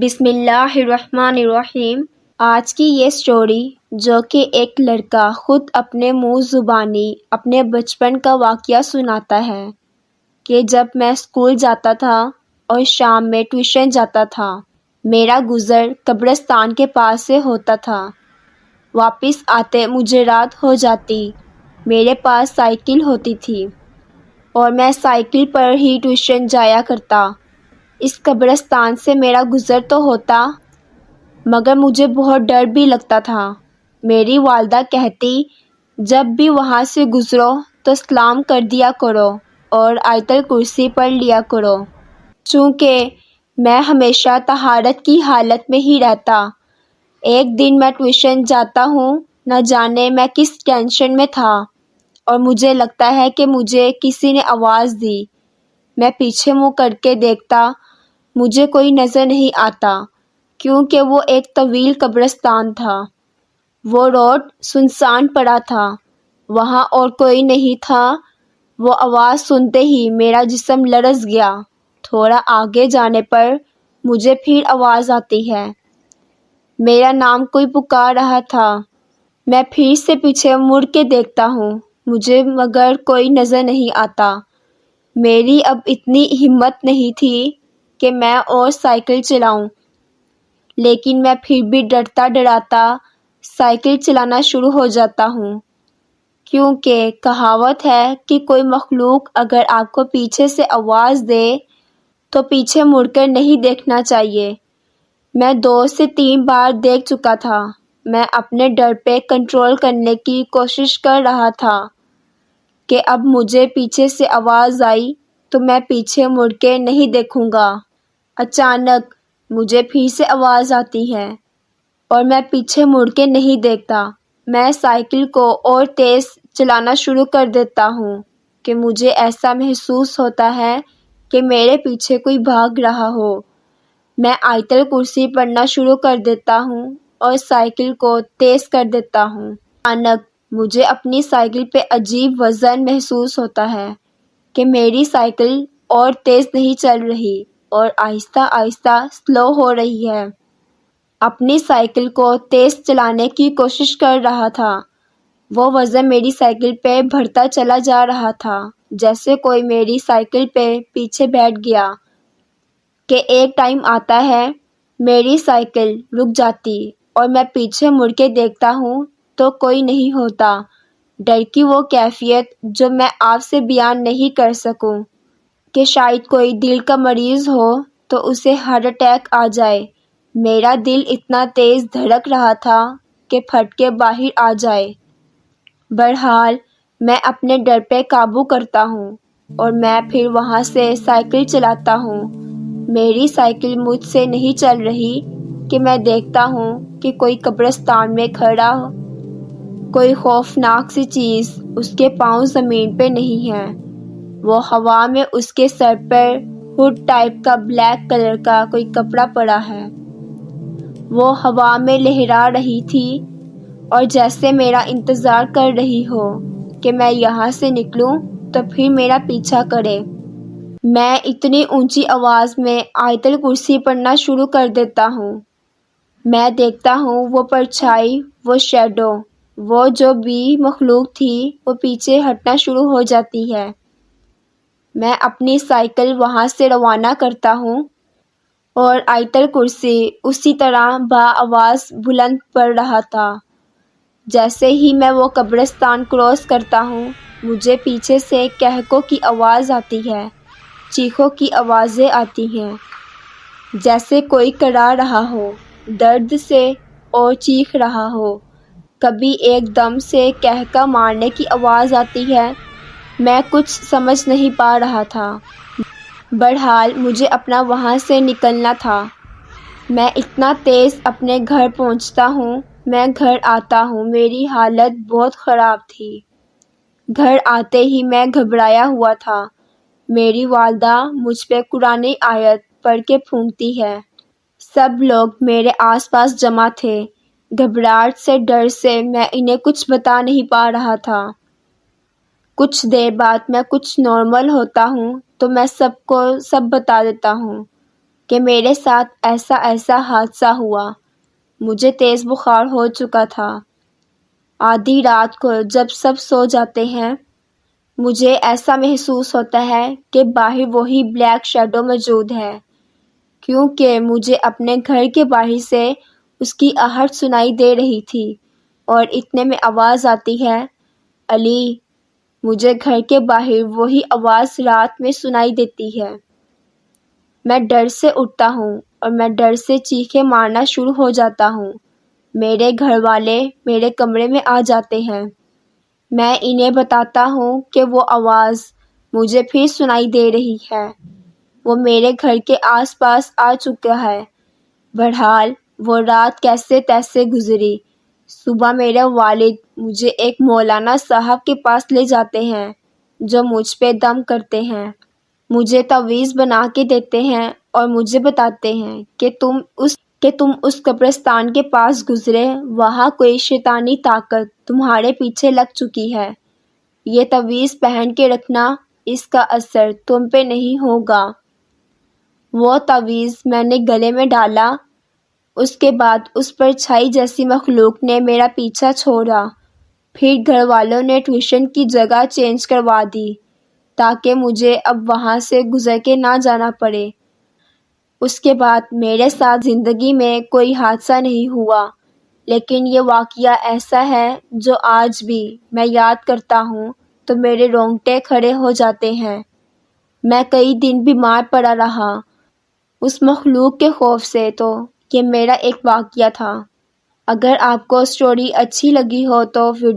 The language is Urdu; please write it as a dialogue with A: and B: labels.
A: بسم اللہ الرحمن الرحیم۔ آج کی یہ سٹوری جو کہ ایک لڑکا خود اپنے منہ زبانی اپنے بچپن کا واقعہ سناتا ہے کہ جب میں اسکول جاتا تھا اور شام میں ٹیوشن جاتا تھا، میرا گزر قبرستان کے پاس سے ہوتا تھا۔ واپس آتے مجھے رات ہو جاتی۔ میرے پاس سائیکل ہوتی تھی اور میں سائیکل پر ہی ٹیوشن جایا کرتا۔ اس قبرستان سے میرا گزر تو ہوتا مگر مجھے بہت ڈر بھی لگتا تھا۔ میری والدہ کہتی، جب بھی وہاں سے گزرو تو سلام کر دیا کرو اور آیت الکرسی پڑھ لیا کرو، چونکہ میں ہمیشہ طہارت کی حالت میں ہی رہتا۔ ایک دن میں ٹیوشن جاتا ہوں، نہ جانے میں کس ٹینشن میں تھا اور مجھے لگتا ہے کہ مجھے کسی نے آواز دی۔ میں پیچھے منہ کر کے دیکھتا، مجھے کوئی نظر نہیں آتا کیونکہ وہ ایک طویل قبرستان تھا۔ وہ روڈ سنسان پڑا تھا، وہاں اور کوئی نہیں تھا۔ وہ آواز سنتے ہی میرا جسم لرز گیا۔ تھوڑا آگے جانے پر مجھے پھر آواز آتی ہے، میرا نام کوئی پکار رہا تھا۔ میں پھر سے پیچھے مڑ کے دیکھتا ہوں، مجھے مگر کوئی نظر نہیں آتا۔ میری اب اتنی ہمت نہیں تھی کہ میں اور سائیکل چلاؤں، لیکن میں پھر بھی ڈرتا ڈراتا سائیکل چلانا شروع ہو جاتا ہوں، کیونکہ کہاوت ہے کہ کوئی مخلوق اگر آپ کو پیچھے سے آواز دے تو پیچھے مڑ کر نہیں دیکھنا چاہیے۔ میں 2 سے 3 بار دیکھ چکا تھا۔ میں اپنے ڈر پہ کنٹرول کرنے کی کوشش کر رہا تھا کہ اب مجھے پیچھے سے آواز آئی تو میں پیچھے مڑ کے نہیں دیکھوں گا۔ اچانک مجھے پھر سے آواز آتی ہے اور میں پیچھے مڑ کے نہیں دیکھتا۔ میں سائیکل کو اور تیز چلانا شروع کر دیتا ہوں کہ مجھے ایسا محسوس ہوتا ہے کہ میرے پیچھے کوئی بھاگ رہا ہو۔ میں آیت الکرسی پڑھنا شروع کر دیتا ہوں اور سائیکل کو تیز کر دیتا ہوں۔ اچانک مجھے اپنی سائیکل پہ عجیب وزن محسوس ہوتا ہے کہ میری سائیکل اور تیز نہیں چل رہی اور آہستہ آہستہ سلو ہو رہی ہے۔ اپنی سائیکل کو تیز چلانے کی کوشش کر رہا تھا۔ وہ وزن میری سائیکل پہ بڑھتا چلا جا رہا تھا، جیسے کوئی میری سائیکل پہ پیچھے بیٹھ گیا کہ ایک ٹائم آتا ہے میری سائیکل رک جاتی اور میں پیچھے مڑ کے دیکھتا ہوں تو کوئی نہیں ہوتا۔ ڈر کی وہ کیفیت جو میں آپ سے بیان نہیں کر سکوں کہ شاید کوئی دل کا مریض ہو تو اسے ہارٹ اٹیک آ جائے۔ میرا دل اتنا تیز دھڑک رہا تھا کہ پھٹ کے باہر آ جائے۔ بہرحال میں اپنے ڈر پہ قابو کرتا ہوں اور میں پھر وہاں سے سائیکل چلاتا ہوں۔ میری سائیکل مجھ سے نہیں چل رہی کہ میں دیکھتا ہوں کہ کوئی قبرستان میں کھڑا کوئی خوفناک سی چیز اس کے پاؤں زمین پہ نہیں ہے۔ وہ ہوا میں اس کے سر پر ہوڈ ٹائپ کا بلیک کلر کا کوئی کپڑا پڑا ہے۔ وہ ہوا میں لہرا رہی تھی اور جیسے میرا انتظار کر رہی ہو کہ میں یہاں سے نکلوں تو پھر میرا پیچھا کرے۔ میں اتنی اونچی آواز میں آیت الکرسی پڑھنا شروع کر دیتا ہوں۔ میں دیکھتا ہوں وہ پرچھائی، وہ شیڈو، وہ جو بھی مخلوق تھی وہ پیچھے ہٹنا شروع ہو جاتی ہے۔ میں اپنی سائیکل وہاں سے روانہ کرتا ہوں اور آیت الکرسی اسی طرح بآواز بلند پڑھ رہا تھا۔ جیسے ہی میں وہ قبرستان کراس کرتا ہوں، مجھے پیچھے سے کہکوں کی آواز آتی ہے، چیخوں کی آوازیں آتی ہیں، جیسے کوئی کرا رہا ہو، درد سے اور چیخ رہا ہو۔ کبھی ایک دم سے کہکا مارنے کی آواز آتی ہے۔ میں کچھ سمجھ نہیں پا رہا تھا۔ بہرحال مجھے اپنا وہاں سے نکلنا تھا۔ میں اتنا تیز اپنے گھر پہنچتا ہوں۔ میں گھر آتا ہوں، میری حالت بہت خراب تھی۔ گھر آتے ہی میں گھبرایا ہوا تھا۔ میری والدہ مجھ پہ قرآن آیت پڑھ کے پھونکتی ہے۔ سب لوگ میرے آس پاس جمع تھے۔ گھبراہٹ سے، ڈر سے میں انہیں کچھ بتا نہیں پا رہا تھا۔ کچھ دیر بعد میں کچھ نارمل ہوتا ہوں تو میں سب کو سب بتا دیتا ہوں کہ میرے ساتھ ایسا حادثہ ہوا۔ مجھے تیز بخار ہو چکا تھا۔ آدھی رات کو جب سب سو جاتے ہیں، مجھے ایسا محسوس ہوتا ہے کہ باہر وہی بلیک شیڈو موجود ہے، کیونکہ مجھے اپنے گھر کے باہر سے اس کی آہٹ سنائی دے رہی تھی، اور اتنے میں آواز آتی ہے، علی۔ مجھے گھر کے باہر وہی آواز رات میں سنائی دیتی ہے۔ میں ڈر سے اٹھتا ہوں اور میں ڈر سے چیخیں مارنا شروع ہو جاتا ہوں۔ میرے گھر والے میرے کمرے میں آ جاتے ہیں۔ میں انہیں بتاتا ہوں کہ وہ آواز مجھے پھر سنائی دے رہی ہے۔ وہ میرے گھر کے آس پاس آ چکا ہے۔ بہرحال وہ رات کیسے تیسے گزری۔ صبح میرے والد مجھے ایک مولانا صاحب کے پاس لے جاتے ہیں جو مجھ پہ دم کرتے ہیں، مجھے تعویذ بنا کے دیتے ہیں اور مجھے بتاتے ہیں کہ تم اس قبرستان کے پاس گزرے، وہاں کوئی شیطانی طاقت تمہارے پیچھے لگ چکی ہے۔ یہ تعویذ پہن کے رکھنا، اس کا اثر تم پہ نہیں ہوگا۔ وہ تعویذ میں نے گلے میں ڈالا۔ اس کے بعد اس پرچھائی جیسی مخلوق نے میرا پیچھا چھوڑا۔ پھر گھر والوں نے ٹیوشن کی جگہ چینج کروا دی تاکہ مجھے اب وہاں سے گزر کے نہ جانا پڑے۔ اس کے بعد میرے ساتھ زندگی میں کوئی حادثہ نہیں ہوا، لیکن یہ واقعہ ایسا ہے جو آج بھی میں یاد کرتا ہوں تو میرے رونگٹے کھڑے ہو جاتے ہیں۔ میں کئی دن بیمار پڑا رہا اس مخلوق کے خوف سے۔ تو یہ میرا ایک واقعہ تھا۔ اگر آپ کو سٹوری اچھی لگی ہو تو ویڈیو